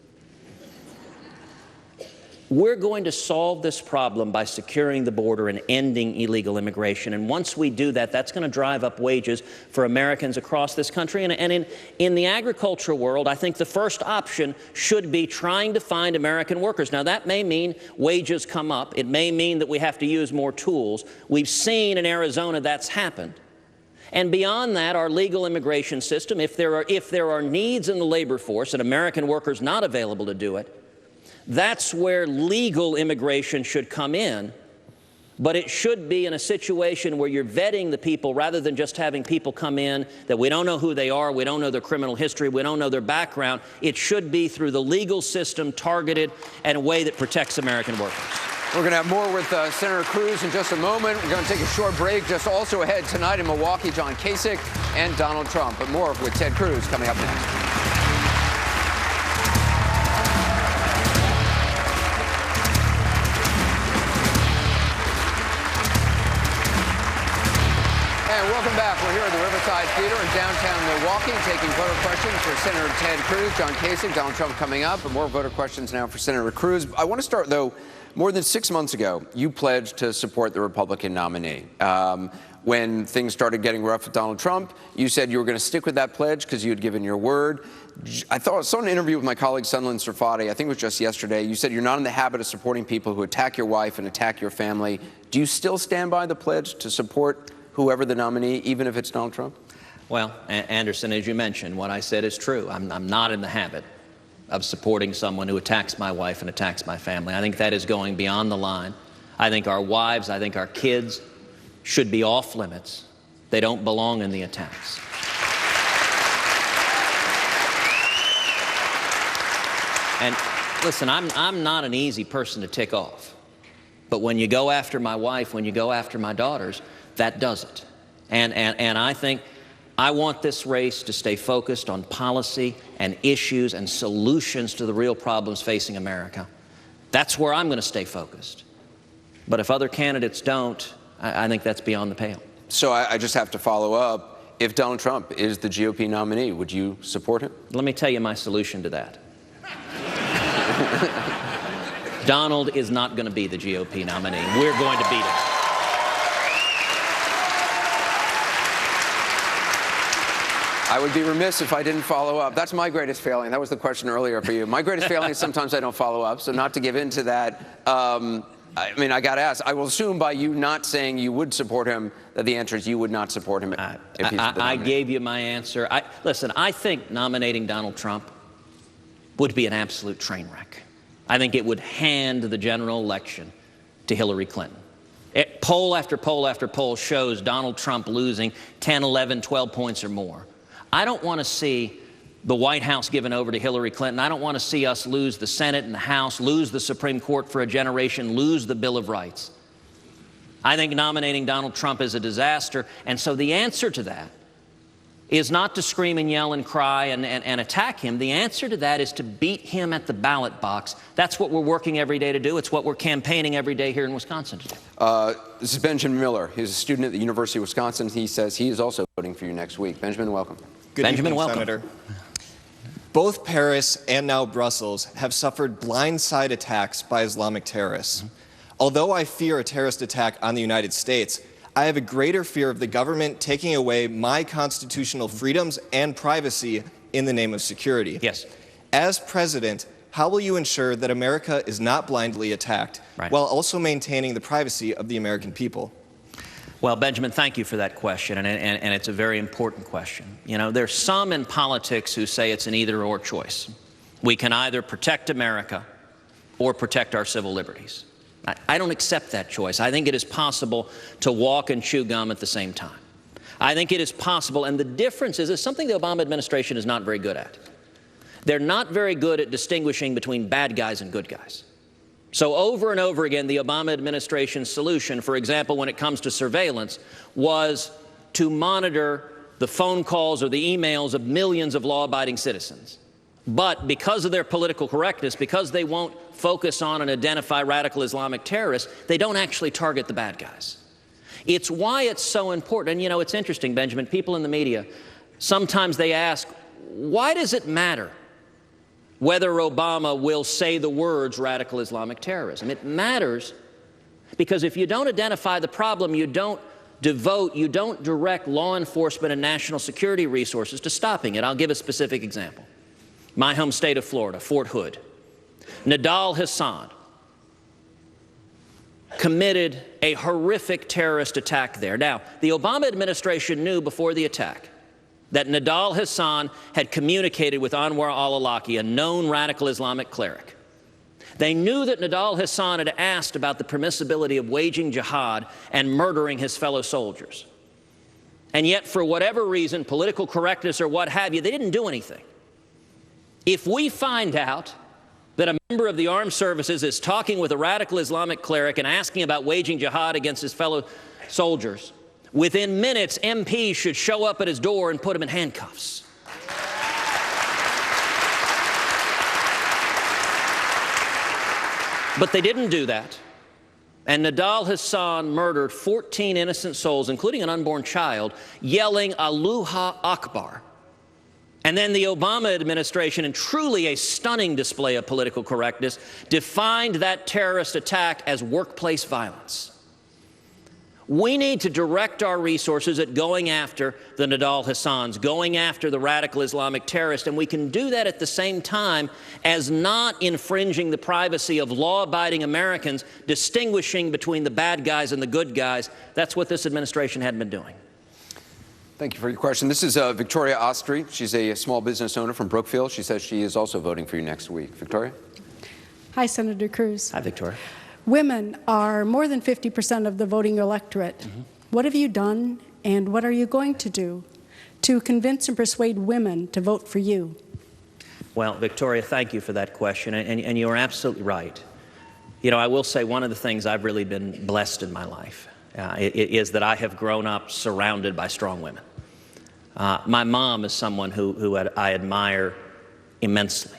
[SPEAKER 2] We're going to solve this problem by securing the border and ending illegal immigration. And once we do that, that's going to drive up wages for Americans across this country. And in the agricultural world, I think the first option should be trying to find American workers. Now, that may mean wages come up. It may mean that we have to use more tools. We've seen in Arizona that's happened. And beyond that, our legal immigration system, if there are needs in the labor force and American workers not available to do it, that's where legal immigration should come in, but it should be in a situation where you're vetting the people rather than just having people come in that we don't know who they are, we don't know their criminal history, we don't know their background. It should be through the legal system, targeted in a way that protects American workers.
[SPEAKER 1] We're going to have more with Senator Cruz in just a moment. We're going to take a short break. Just also ahead tonight in Milwaukee, John Kasich and Donald Trump. But more with Ted Cruz coming up next. Welcome back. We're here at the Riverside Theater in downtown Milwaukee, taking voter questions for Senator Ted Cruz, John Kasich, Donald Trump coming up, and more voter questions now for Senator Cruz. I want to start, though, more than 6 months ago, you pledged to support the Republican nominee. When things started getting rough with Donald Trump, you said you were going to stick with that pledge because you had given your word. I saw an interview with my colleague Sunland Sirfati, I think it was just yesterday. You said you're not in the habit of supporting people who attack your wife and attack your family. Do you still stand by the pledge to support whoever the nominee, even if it's Donald Trump?
[SPEAKER 2] Well, Anderson, as you mentioned, what I said is true. I'm not in the habit of supporting someone who attacks my wife and attacks my family. I think that is going beyond the line. I think our wives, I think our kids should be off limits. They don't belong in the attacks. And listen, I'm not an easy person to tick off. But when you go after my wife, when you go after my daughters, that does it. And I think I want this race to stay focused on policy and issues and solutions to the real problems facing America. That's where I'm going to stay focused. But if other candidates don't, I think that's beyond the pale.
[SPEAKER 1] So I just have to follow up. If Donald Trump is the GOP nominee, would you support him?
[SPEAKER 2] Let me tell you my solution to that. Donald is not going to be the GOP nominee. We're going to beat him.
[SPEAKER 1] I would be remiss if I didn't follow up. That's my greatest failing. That was the question earlier for you. My greatest failing is sometimes I don't follow up, so not to give in to that. I mean, I got to ask. I will assume by you not saying you would support him that the answer is you would not support him if he's the nominee.
[SPEAKER 2] I gave you my answer. Listen, I think nominating Donald Trump would be an absolute train wreck. I think it would hand the general election to Hillary Clinton. Poll after poll after poll shows Donald Trump losing 10, 11, 12 points or more. I don't want to see the White House given over to Hillary Clinton. I don't want to see us lose the Senate and the House, lose the Supreme Court for a generation, lose the Bill of Rights. I think nominating Donald Trump is a disaster. And so the answer to that is not to scream and yell and cry and attack him. The answer to that is to beat him at the ballot box. That's what we're working every day to do. It's what we're campaigning every day here in Wisconsin to do.
[SPEAKER 1] This is Benjamin Miller. He's a student at the University of Wisconsin. He says he is also voting for you next week. Benjamin, welcome.
[SPEAKER 8] Good
[SPEAKER 2] Benjamin,
[SPEAKER 8] evening,
[SPEAKER 2] welcome.
[SPEAKER 8] Senator. Both Paris and now Brussels have suffered blindside attacks by Islamic terrorists. Although I fear a terrorist attack on the United States, I have a greater fear of the government taking away my constitutional freedoms and privacy in the name of security.
[SPEAKER 2] Yes.
[SPEAKER 8] As president, how will you ensure that America is not blindly attacked while also maintaining the privacy of the American people?
[SPEAKER 2] Well, Benjamin, thank you for that question, and it's a very important question. You know, there's some in politics who say it's an either-or choice. We can either protect America or protect our civil liberties. I don't accept that choice. I think it is possible to walk and chew gum at the same time. I think it is possible, and the difference is it's something the Obama administration is not very good at. They're not very good at distinguishing between bad guys and good guys. So over and over again, the Obama administration's solution, for example, when it comes to surveillance, was to monitor the phone calls or the emails of millions of law-abiding citizens. But because of their political correctness, because they won't focus on and identify radical Islamic terrorists, they don't actually target the bad guys. It's why it's so important. And, you know, it's interesting, Benjamin, people in the media, sometimes they ask, why does it matter whether Obama will say the words radical Islamic terrorism? It matters because if you don't identify the problem, you don't direct law enforcement and national security resources to stopping it. I'll give a specific example. My home state of Florida, Fort Hood. Nidal Hasan committed a horrific terrorist attack there. Now, the Obama administration knew before the attack that Nidal Hasan had communicated with Anwar al-Awlaki, a known radical Islamic cleric. They knew that Nidal Hasan had asked about the permissibility of waging jihad and murdering his fellow soldiers. And yet, for whatever reason, political correctness or what have you, they didn't do anything. If we find out that a member of the armed services is talking with a radical Islamic cleric and asking about waging jihad against his fellow soldiers, within minutes, MPs should show up at his door and put him in handcuffs. But they didn't do that. And Nidal Hasan murdered 14 innocent souls, including an unborn child, yelling Allahu Akbar. And then the Obama administration, in truly a stunning display of political correctness, defined that terrorist attack as workplace violence. We need to direct our resources at going after the Nidal Hassans, going after the radical Islamic terrorists, and we can do that at the same time as not infringing the privacy of law-abiding Americans, distinguishing between the bad guys and the good guys. That's what this administration hadn't been doing.
[SPEAKER 1] Thank you for your question. This is Victoria Ostry. She's a small business owner from Brookfield. She says she is also voting for you next week. Victoria?
[SPEAKER 9] Hi, Senator Cruz.
[SPEAKER 2] Hi, Victoria.
[SPEAKER 9] Women are more than 50% of the voting electorate. What have you done and what are you going to do to convince and persuade women to vote for you?
[SPEAKER 2] Well, Victoria, thank you for that question, and you're absolutely right. You know, I will say one of the things I've really been blessed in my life is that I have grown up surrounded by strong women. My mom is someone who I admire immensely.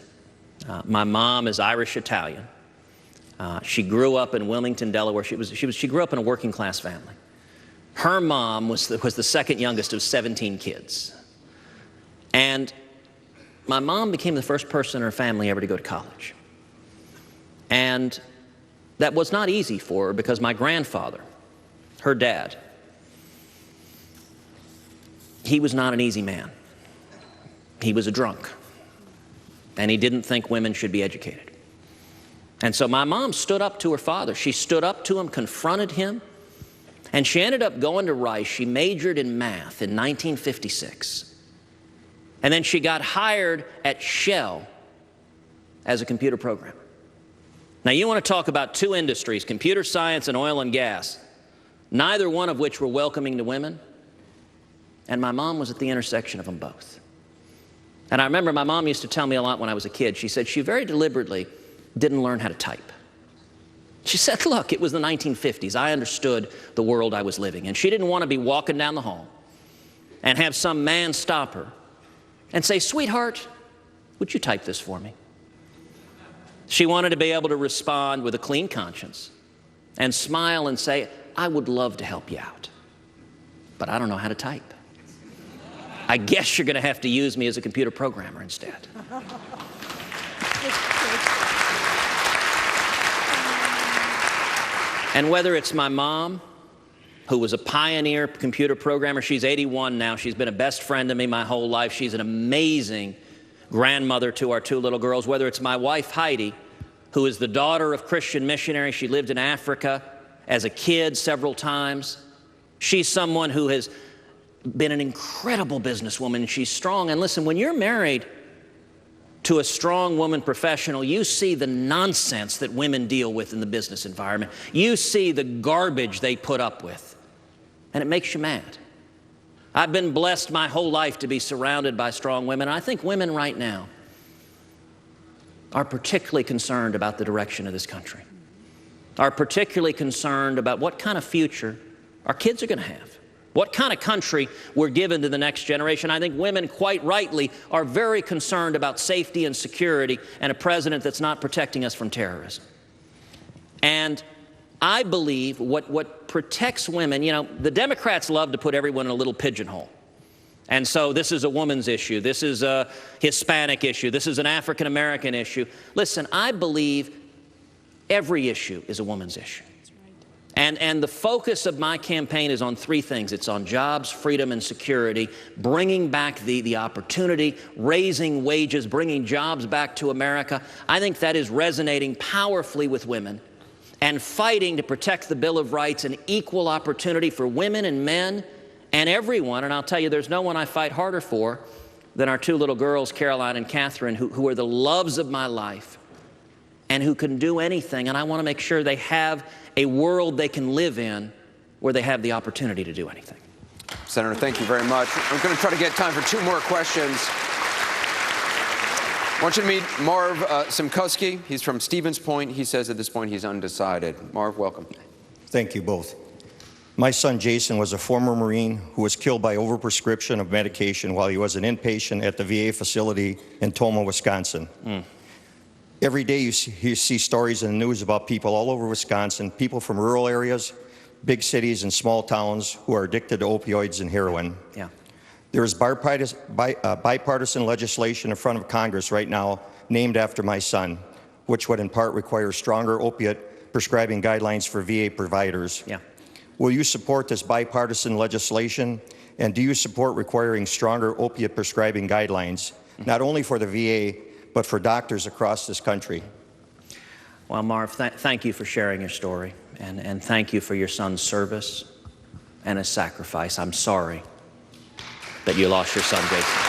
[SPEAKER 2] My mom is Irish-Italian. She grew up in Wilmington, Delaware. She grew up in a working-class family. Her mom was the second youngest of 17 kids. And my mom became the first person in her family ever to go to college. And that was not easy for her because my grandfather, her dad, he was not an easy man. He was a drunk, and he didn't think women should be educated. And so my mom stood up to her father. She stood up to him, confronted him, and she ended up going to Rice. She majored in math in 1956. And then she got hired at Shell as a computer programmer. Now, you want to talk about two industries, computer science and oil and gas, neither one of which were welcoming to women. And my mom was at the intersection of them both. And I remember my mom used to tell me a lot when I was a kid. She said she very deliberately didn't learn how to type. She said, look, it was the 1950s. I understood the world I was living in. She didn't want to be walking down the hall and have some man stop her and say, sweetheart, would you type this for me? She wanted to be able to respond with a clean conscience and smile and say, I would love to help you out, but I don't know how to type. I guess you're going to have to use me as a computer programmer instead. And whether it's my mom, who was a pioneer computer programmer, she's 81 now, she's been a best friend to me my whole life, she's an amazing grandmother to our two little girls, whether it's my wife Heidi, who is the daughter of Christian missionaries. She lived in Africa as a kid several times. She's someone who has been an incredible businesswoman. She's strong. And listen, when you're married to a strong woman professional, you see the nonsense that women deal with in the business environment. You see the garbage they put up with, and it makes you mad. I've been blessed my whole life to be surrounded by strong women. I think women right now are particularly concerned about the direction of this country, are particularly concerned about what kind of future our kids are going to have, what kind of country we're given to the next generation. I think women, quite rightly, are very concerned about safety and security and a president that's not protecting us from terrorism. And I believe what protects women, you know, the Democrats love to put everyone in a little pigeonhole. And so this is a woman's issue, this is a Hispanic issue, this is an African-American issue. Listen, I believe every issue is a woman's issue. And the focus of my campaign is on three things. It's on jobs, freedom, and security, bringing back the opportunity, raising wages, bringing jobs back to America. I think that is resonating powerfully with women, and fighting to protect the Bill of Rights and equal opportunity for women and men and everyone. And I'll tell you, there's no one I fight harder for than our two little girls, Caroline and Catherine, who are the loves of my life and who can do anything. And I want to make sure they have a world they can live in where they have the opportunity to do anything.
[SPEAKER 1] Senator, thank you very much. I'm going to try to get time for two more questions. I want you to meet Marv Simkowski. He's from Stevens Point. He says at this point he's undecided. Marv, welcome.
[SPEAKER 10] Thank you both. My son Jason was a former Marine who was killed by overprescription of medication while he was an inpatient at the VA facility in Tomah, Wisconsin. Every day you see stories in the news about people all over Wisconsin, people from rural areas, big cities, and small towns who are addicted to opioids and heroin.
[SPEAKER 2] Yeah.
[SPEAKER 10] There is bipartisan legislation in front of Congress right now named after my son, which would in part require stronger opiate prescribing guidelines for VA providers.
[SPEAKER 2] Yeah.
[SPEAKER 10] Will you support this bipartisan legislation? And do you support requiring stronger opiate prescribing guidelines, not only for the VA, but for doctors across this country?
[SPEAKER 2] Well, Marv, thank you for sharing your story, and thank you for your son's service and his sacrifice. I'm sorry that you lost your son, Jason.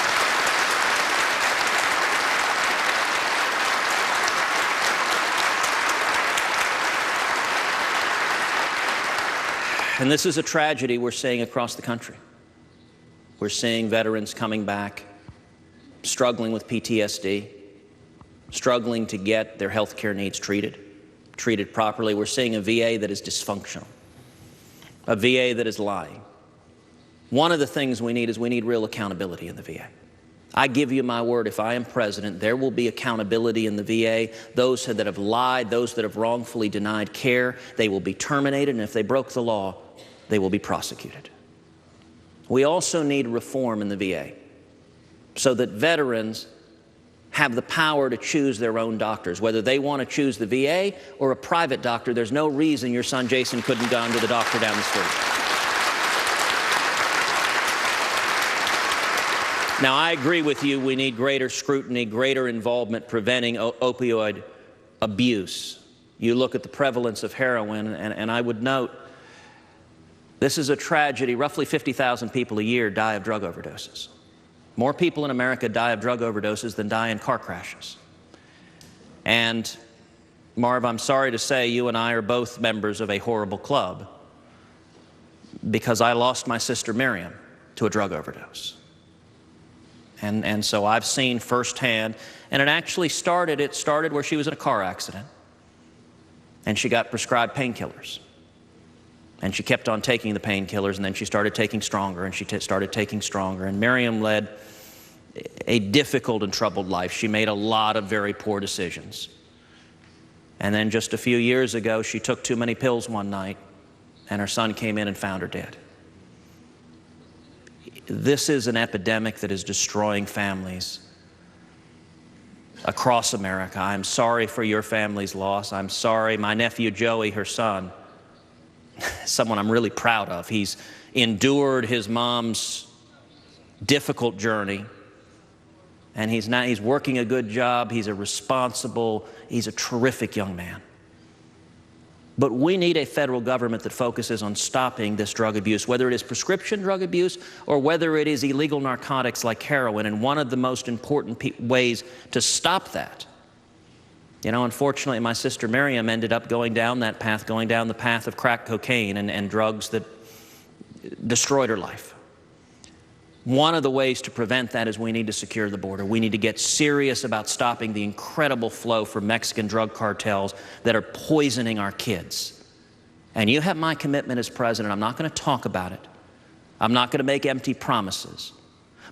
[SPEAKER 2] And this is a tragedy we're seeing across the country. We're seeing veterans coming back, struggling with PTSD, struggling to get their health care needs treated properly. We're seeing a VA that is dysfunctional, a VA that is lying. One of the things we need is real accountability in the VA. I give you my word, if I am president, there will be accountability in the VA. Those that have lied, those that have wrongfully denied care, they will be terminated, and if they broke the law, they will be prosecuted. We also need reform in the VA so that veterans have the power to choose their own doctors, whether they want to choose the VA or a private doctor. There's no reason your son Jason couldn't go to the doctor down the street. Now, I agree with you. We need greater scrutiny, greater involvement preventing opioid abuse. You look at the prevalence of heroin, and I would note this is a tragedy. Roughly 50,000 people a year die of drug overdoses. More people in America die of drug overdoses than die in car crashes. And Marv, I'm sorry to say you and I are both members of a horrible club because I lost my sister Miriam to a drug overdose. And so I've seen firsthand, and it started where she was in a car accident and she got prescribed painkillers. And she kept on taking the painkillers, and then she started taking stronger, and she started taking stronger. And Miriam led a difficult and troubled life. She made a lot of very poor decisions. And then just a few years ago, she took too many pills one night, and her son came in and found her dead. This is an epidemic that is destroying families across America. I'm sorry for your family's loss. I'm sorry. My nephew Joey, her son, someone I'm really proud of. He's endured his mom's difficult journey, and he's working a good job. He's a terrific young man. But we need a federal government that focuses on stopping this drug abuse, whether it is prescription drug abuse or whether it is illegal narcotics like heroin. And one of the most important ways to stop that, unfortunately, my sister Miriam ended up going down that path, going down the path of crack cocaine and drugs that destroyed her life. One of the ways to prevent that is we need to secure the border. We need to get serious about stopping the incredible flow from Mexican drug cartels that are poisoning our kids. And you have my commitment as president. I'm not going to talk about it. I'm not going to make empty promises.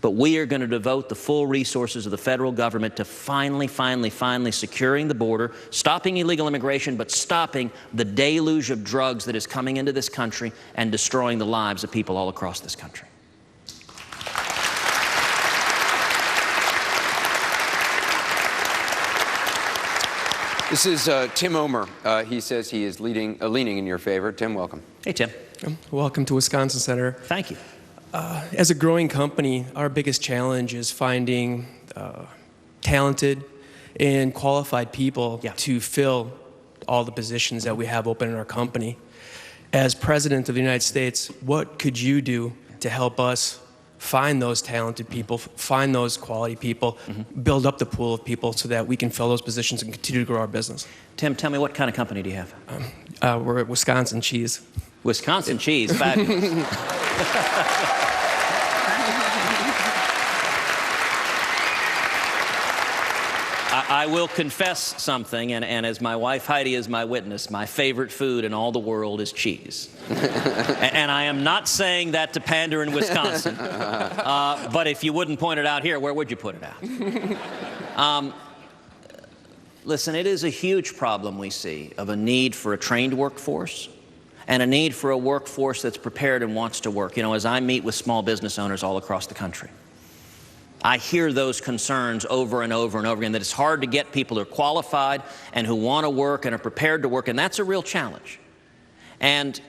[SPEAKER 2] But we are going to devote the full resources of the federal government to finally securing the border, stopping illegal immigration, but stopping the deluge of drugs that is coming into this country and destroying the lives of people all across this country.
[SPEAKER 1] This is Tim Omer. He says he is leaning in your favor. Tim, welcome.
[SPEAKER 2] Hey, Tim.
[SPEAKER 11] Welcome to Wisconsin Senator.
[SPEAKER 2] Thank you.
[SPEAKER 11] As a growing company, our biggest challenge is finding talented and qualified people to fill all the positions that we have open in our company. As President of the United States, what could you do to help us find those talented people, find those quality people, build up the pool of people so that we can fill those positions and continue to grow our business?
[SPEAKER 2] Tim, tell me, what kind of company do you have?
[SPEAKER 11] We're at Wisconsin Cheese.
[SPEAKER 2] Wisconsin Cheese, fabulous. I will confess something, and as my wife Heidi is my witness, my favorite food in all the world is cheese. And I am not saying that to pander in Wisconsin, but if you wouldn't point it out here, where would you put it out? Listen, it is a huge problem we see of a need for a trained workforce and a need for a workforce that's prepared and wants to work. As I meet with small business owners all across the country, I hear those concerns over and over and over again, that it's hard to get people who are qualified and who want to work and are prepared to work, and that's a real challenge. And,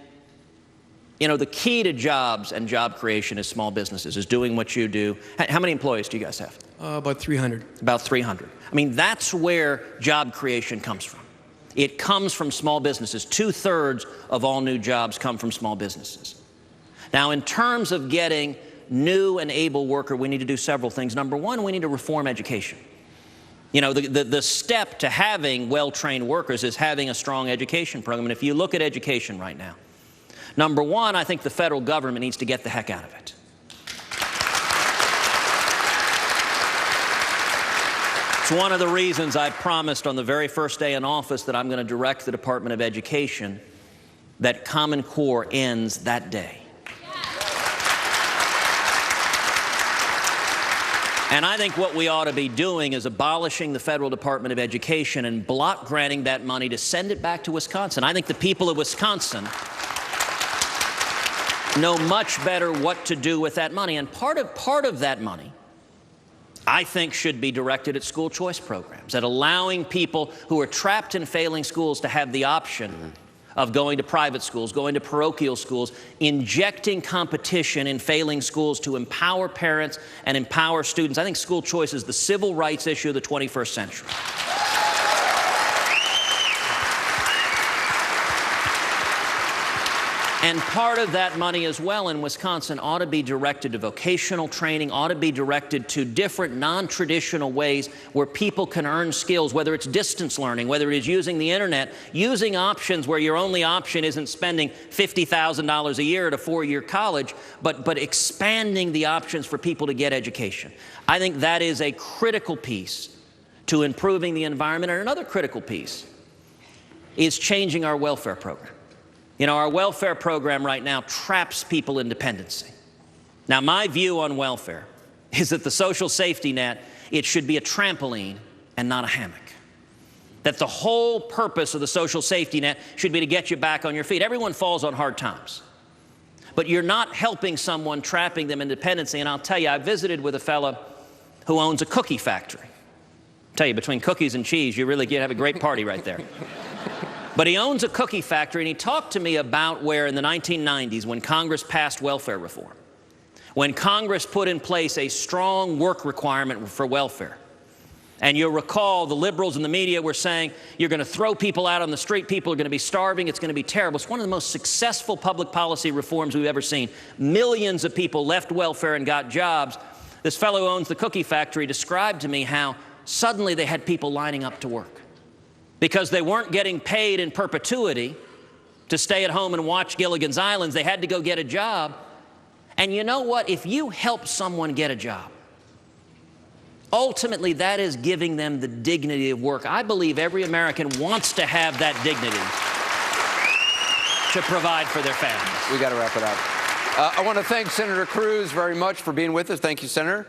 [SPEAKER 2] the key to jobs and job creation is small businesses, is doing what you do. How many employees do you guys have?
[SPEAKER 11] About 300.
[SPEAKER 2] About 300. I mean, that's where job creation comes from. It comes from small businesses. 2/3 of all new jobs come from small businesses. Now, in terms of getting new and able worker, we need to do several things. Number one, we need to reform education. The step to having well-trained workers is having a strong education program. And if you look at education right now, number one, I think the federal government needs to get the heck out of it. It's one of the reasons I promised on the very first day in office that I'm going to direct the Department of Education that Common Core ends that day. And I think what we ought to be doing is abolishing the federal Department of Education and block granting that money to send it back to Wisconsin. I think the people of Wisconsin know much better what to do with that money. And part of that money, I think, should be directed at school choice programs, at allowing people who are trapped in failing schools to have the option of going to private schools, going to parochial schools, injecting competition in failing schools to empower parents and empower students. I think school choice is the civil rights issue of the 21st century. And part of that money as well in Wisconsin ought to be directed to vocational training, ought to be directed to different non-traditional ways where people can earn skills, whether it's distance learning, whether it is using the internet, using options where your only option isn't spending $50,000 a year at a four-year college, but expanding the options for people to get education. I think that is a critical piece to improving the environment. And another critical piece is changing our welfare program. You know, our welfare program right now traps people in dependency. Now, my view on welfare is that the social safety net, it should be a trampoline and not a hammock. That the whole purpose of the social safety net should be to get you back on your feet. Everyone falls on hard times. But you're not helping someone, trapping them in dependency. And I'll tell you, I visited with a fellow who owns a cookie factory. I'll tell you, between cookies and cheese, you really have a great party right there. But he owns a cookie factory, and he talked to me about where in the 1990s, when Congress passed welfare reform, when Congress put in place a strong work requirement for welfare. And you'll recall the liberals in the media were saying, you're going to throw people out on the street, people are going to be starving, it's going to be terrible. It's one of the most successful public policy reforms we've ever seen. Millions of people left welfare and got jobs. This fellow who owns the cookie factory described to me how suddenly they had people lining up to work, because they weren't getting paid in perpetuity to stay at home and watch Gilligan's Islands. They had to go get a job. And you know what? If you help someone get a job, ultimately that is giving them the dignity of work. I believe every American wants to have that dignity to provide for their families.
[SPEAKER 1] We got to wrap it up. I want to thank Senator Cruz very much for being with us. Thank you, Senator.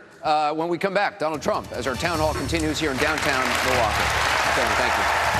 [SPEAKER 1] When we come back, Donald Trump, as our town hall continues here in downtown Milwaukee. Thank you.